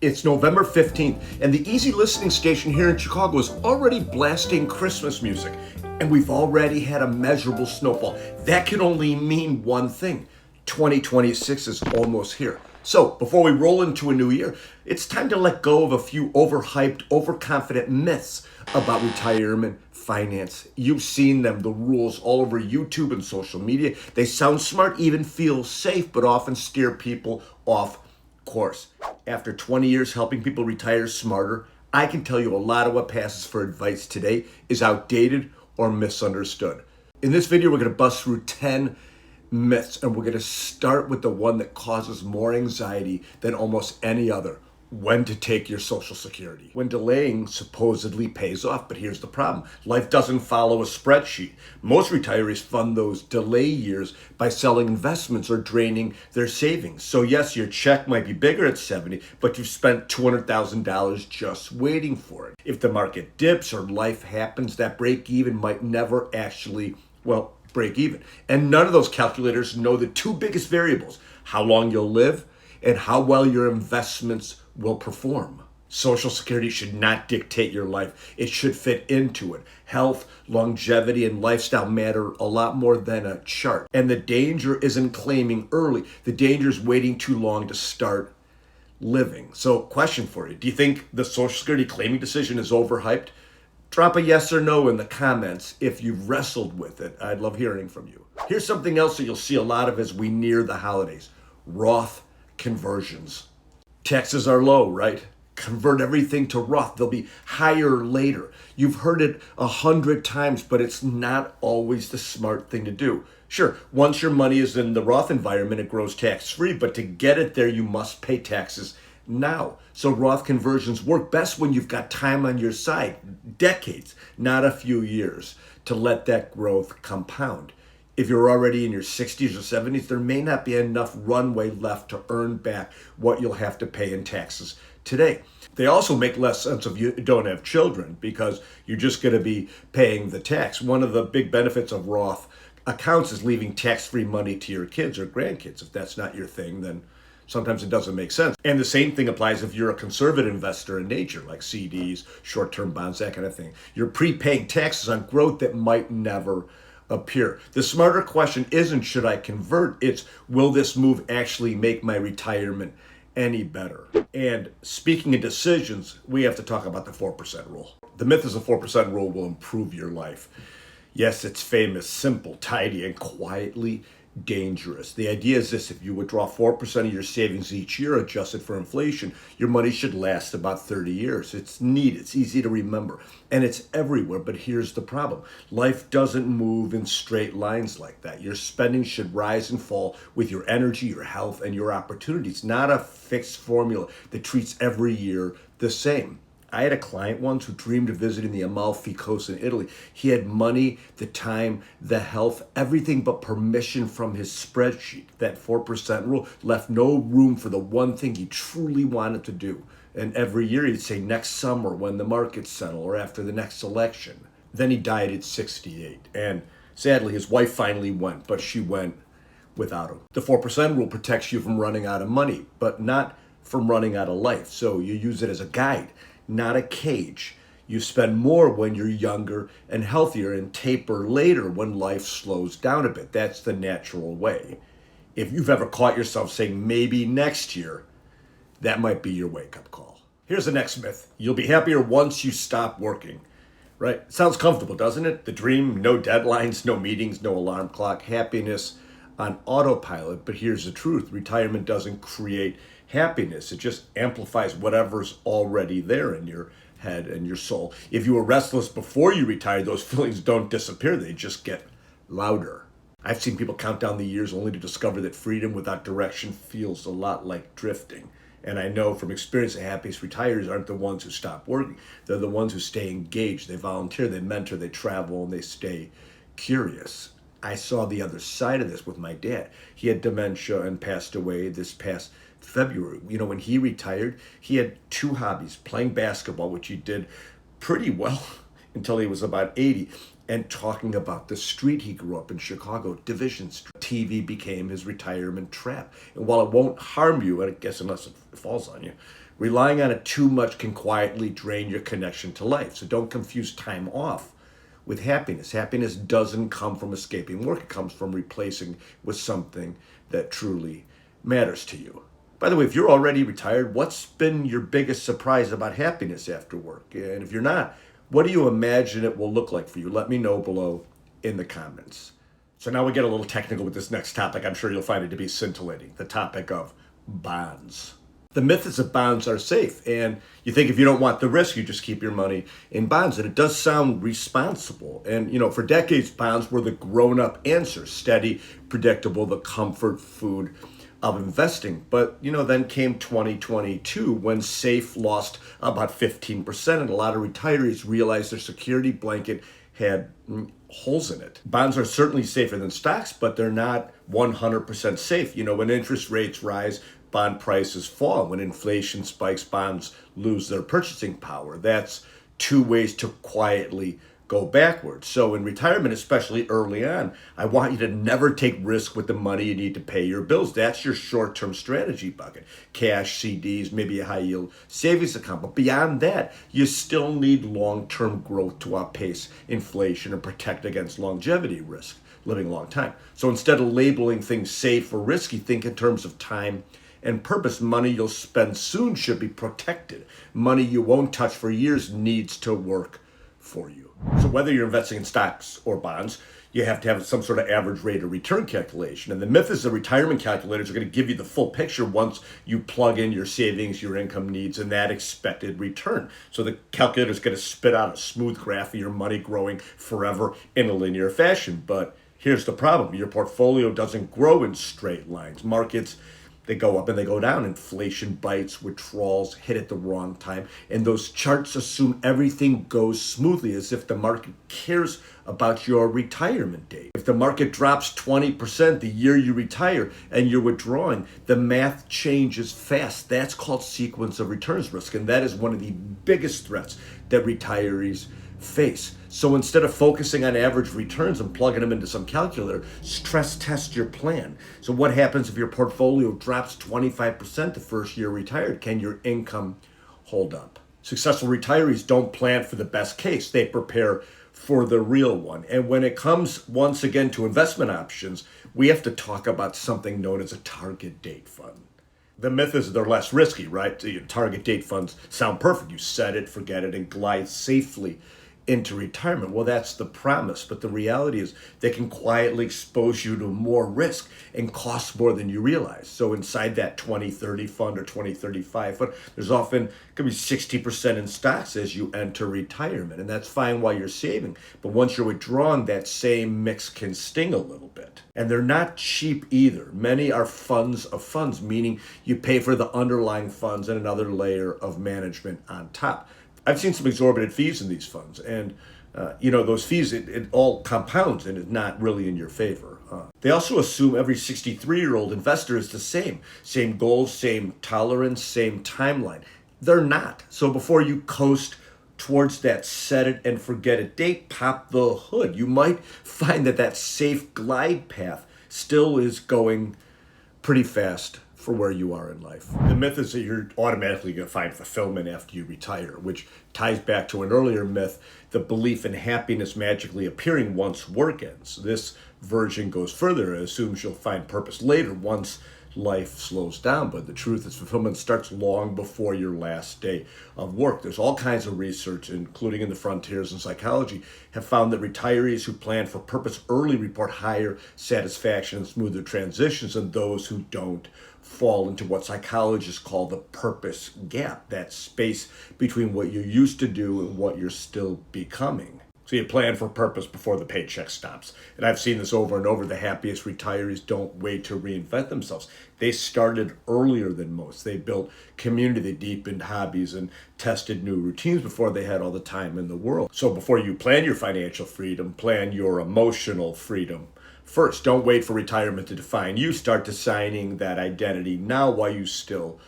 It's November 15th, and the easy listening station here in Chicago is already blasting Christmas music, and we've already had a measurable snowfall. That can only mean one thing. 2026 is almost here. So, before we roll into a new year, it's time to let go of a few overhyped, overconfident myths about retirement finance. You've seen them, the rules all over YouTube and social media. They sound smart, even feel safe, but often steer people off course. After 20 years helping people retire smarter, I can tell you a lot of what passes for advice today is outdated or misunderstood. In this video, we're going to bust through 10 myths, and we're going to start with the one that causes more anxiety than almost any other: when to take your Social Security. When delaying supposedly pays off, but here's the problem. Life doesn't follow a spreadsheet. Most retirees fund those delay years by selling investments or draining their savings. So yes, your check might be bigger at 70, but you've spent $200,000 just waiting for it. If the market dips or life happens, that break even might never actually, break even. And none of those calculators know the two biggest variables: how long you'll live and how well your investments will perform. Social Security should not dictate your life. It should fit into it. Health, longevity, and lifestyle matter a lot more than a chart. And the danger isn't claiming early. The danger is waiting too long to start living. So, question for you. Do you think the Social Security claiming decision is overhyped? Drop a yes or no in the comments if you've wrestled with it. I'd love hearing from you. Here's something else that you'll see a lot of as we near the holidays: Roth conversions. Taxes are low, right? Convert everything to Roth. They'll be higher later. You've heard it 100 times, but it's not always the smart thing to do. Sure, once your money is in the Roth environment, it grows tax-free, but to get it there, you must pay taxes now. So Roth conversions work best when you've got time on your side, decades, not a few years, to let that growth compound. If you're already in your 60s or 70s, there may not be enough runway left to earn back what you'll have to pay in taxes today. They also make less sense if you don't have children, because you're just going to be paying the tax. One of the big benefits of Roth accounts is leaving tax-free money to your kids or grandkids. If that's not your thing, then sometimes it doesn't make sense. And the same thing applies if you're a conservative investor in nature, like CDs, short-term bonds, that kind of thing. You're prepaying taxes on growth that might never appear. The smarter question isn't should I convert, it's will this move actually make my retirement any better? And speaking of decisions, we have to talk about the 4% rule. The myth is the 4% rule will improve your life. Yes, it's famous, simple, tidy, and quietly dangerous. The idea is this: if you withdraw 4% of your savings each year, adjusted for inflation, your money should last about 30 years. It's neat, it's easy to remember, and it's everywhere. But here's the problem: life doesn't move in straight lines like that. Your spending should rise and fall with your energy, your health, and your opportunities, not a fixed formula that treats every year the same. I had a client once who dreamed of visiting the Amalfi Coast in Italy. He had money, the time, the health, everything but permission from his spreadsheet. That 4% rule left no room for the one thing he truly wanted to do. And every year he'd say next summer when the markets settle or after the next election. Then he died at 68. And sadly, his wife finally went, but she went without him. The 4% rule protects you from running out of money, but not from running out of life. So you use it as a guide, not a cage. You spend more when you're younger and healthier and taper later when life slows down a bit. That's the natural way. If you've ever caught yourself saying maybe next year, that might be your wake-up call. Here's the next myth: you'll be happier once you stop working. Right? Sounds comfortable, doesn't it? The dream: no deadlines, no meetings, no alarm clock, happiness on autopilot. But here's the truth: retirement doesn't create happiness. It just amplifies whatever's already there in your head and your soul. If you were restless before you retired, those feelings don't disappear. They just get louder. I've seen people count down the years only to discover that freedom without direction feels a lot like drifting. And I know from experience the happiest retirees aren't the ones who stop working. They're the ones who stay engaged. They volunteer, they mentor, they travel, and they stay curious. I saw the other side of this with my dad. He had dementia and passed away this past February. You know, when he retired, he had two hobbies: playing basketball, which he did pretty well until he was about 80, and talking about the street he grew up in, Chicago, Division Street. TV became his retirement trap. And while it won't harm you, I guess unless it falls on you, Relying on it too much can quietly drain your connection to life. So don't confuse time off with happiness. Happiness doesn't come from escaping work. It comes from replacing with something that truly matters to you. By the way, if you're already retired, what's been your biggest surprise about happiness after work? And if you're not, what do you imagine it will look like for you? Let me know below in the comments. So now we get a little technical with this next topic. I'm sure you'll find it to be scintillating. The topic of bonds. The myth is that bonds are safe, and you think if you don't want the risk, you just keep your money in bonds. And it does sound responsible. And, for decades, bonds were the grown-up answer, steady, predictable, the comfort food of investing. But, then came 2022 when SAFE lost about 15%, and a lot of retirees realized their security blanket had holes in it. Bonds are certainly safer than stocks, but they're not 100% safe. When interest rates rise, bond prices fall. When inflation spikes, bonds lose their purchasing power. That's two ways to quietly go backwards. So in retirement, especially early on, I want you to never take risk with the money you need to pay your bills. That's your short-term strategy bucket. Cash, CDs, maybe a high-yield savings account. But beyond that, you still need long-term growth to outpace inflation and protect against longevity risk, living a long time. So instead of labeling things safe or risky, think in terms of time and purpose. Money you'll spend soon should be protected. Money you won't touch for years needs to work for you. So whether you're investing in stocks or bonds, you have to have some sort of average rate of return calculation. And the myth is the retirement calculators are going to give you the full picture once you plug in your savings, your income needs, and that expected return. So the calculator is going to spit out a smooth graph of your money growing forever in a linear fashion. But here's the problem. Your portfolio doesn't grow in straight lines. Markets, they go up and they go down. Inflation bites, withdrawals hit at the wrong time. And those charts assume everything goes smoothly, as if the market cares about your retirement date. If the market drops 20% the year you retire and you're withdrawing, the math changes fast. That's called sequence of returns risk. And that is one of the biggest threats that retirees face. So instead of focusing on average returns and plugging them into some calculator, stress test your plan. So what happens if your portfolio drops 25% the first year retired? Can your income hold up? Successful retirees don't plan for the best case. They prepare for the real one. And when it comes once again to investment options, we have to talk about something known as a target date fund. The myth is they're less risky, right? Target date funds sound perfect. You set it, forget it, and glide safely into retirement. Well, that's the promise, but the reality is they can quietly expose you to more risk and cost more than you realize. So inside that 2030 fund or 2035 fund, there's often could be 60% in stocks as you enter retirement, and that's fine while you're saving. But once you're withdrawing, that same mix can sting a little bit. And they're not cheap either. Many are funds of funds, meaning you pay for the underlying funds and another layer of management on top. I've seen some exorbitant fees in these funds, and those fees, it all compounds and is not really in your favor. They also assume every 63-year-old investor is the same goals, same tolerance, same timeline. They're not. So before you coast towards that set it and forget it date, pop the hood. You might find that safe glide path still is going pretty fast for where you are in life. The myth is that you're automatically going to find fulfillment after you retire, which ties back to an earlier myth, the belief in happiness magically appearing once work ends. This version goes further and assumes you'll find purpose later once life slows down. But the truth is fulfillment starts long before your last day of work. There's all kinds of research, including in the frontiers in psychology, have found that retirees who plan for purpose early report higher satisfaction and smoother transitions than those who don't fall into what psychologists call the purpose gap, that space between what you used to do and what you're still becoming. So you plan for purpose before the paycheck stops. And I've seen this over and over. The happiest retirees don't wait to reinvent themselves. They started earlier than most. They built community, they deepened hobbies and tested new routines before they had all the time in the world. So before you plan your financial freedom, plan your emotional freedom first. Don't wait for retirement to define you. Start designing that identity now while you still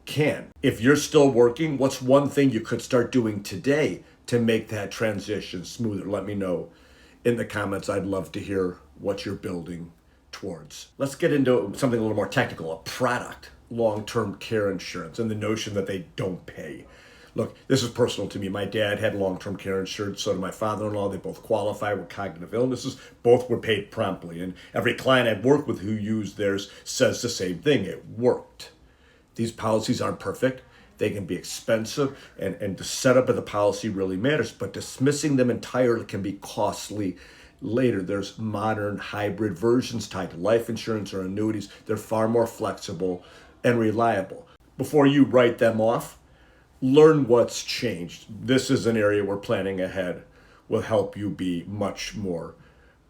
can. If you're still working, what's one thing you could start doing today to make that transition smoother? Let me know in the comments. I'd love to hear what you're building towards. Let's get into something a little more technical, a product. long-term care insurance and the notion that they don't pay. Look, this is personal to me. My dad had long-term care insurance, so did my father-in-law. They both qualify with cognitive illnesses. Both were paid promptly. And every client I've worked with who used theirs says the same thing. It worked. These policies aren't perfect. They can be expensive, and the setup of the policy really matters, but dismissing them entirely can be costly later. There's modern hybrid versions tied to life insurance or annuities. They're far more flexible and reliable. Before you write them off, learn what's changed. This is an area where planning ahead will help you be much more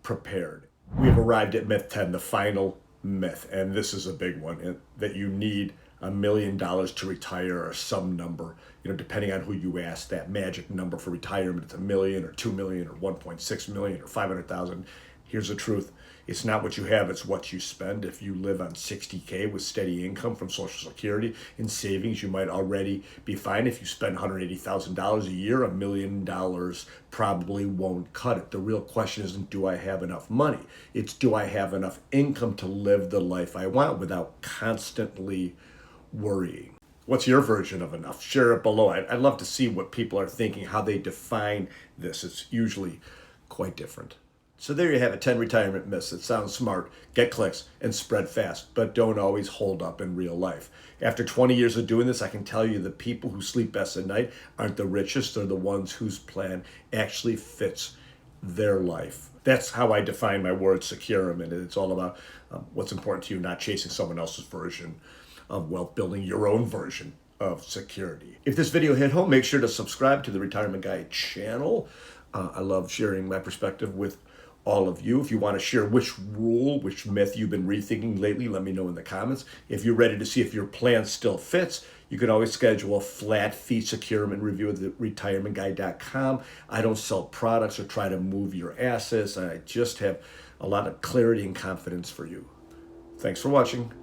prepared. We've arrived at myth 10, the final myth, and this is a big one, that you need $1 million to retire, or some number, depending on who you ask. That magic number for retirement, it's $1 million or $2 million or 1.6 million or 500,000. Here's the truth. It's not what you have, it's what you spend. If you live on $60K with steady income from Social Security and savings, you might already be fine. If you spend $180,000 a year, $1 million probably won't cut it. The real question isn't, do I have enough money? It's, do I have enough income to live the life I want without constantly worrying? What's your version of enough? Share it below. I'd love to see what people are thinking, how they define this. It's usually quite different. So there you have it, 10 retirement myths that sound smart, get clicks, and spread fast, but don't always hold up in real life. After 20 years of doing this, I can tell you the people who sleep best at night aren't the richest, they're the ones whose plan actually fits their life. That's how I define my word securement. It's all about what's important to you, not chasing someone else's version of wealth, building your own version of security. If this video hit home, make sure to subscribe to the Retirement Guy channel. I love sharing my perspective with all of you. If you want to share which rule, which myth you've been rethinking lately, let me know in the comments. If you're ready to see if your plan still fits, you can always schedule a flat fee securement review at retirementguy.com. I don't sell products or try to move your assets. I just have a lot of clarity and confidence for you. Thanks for watching.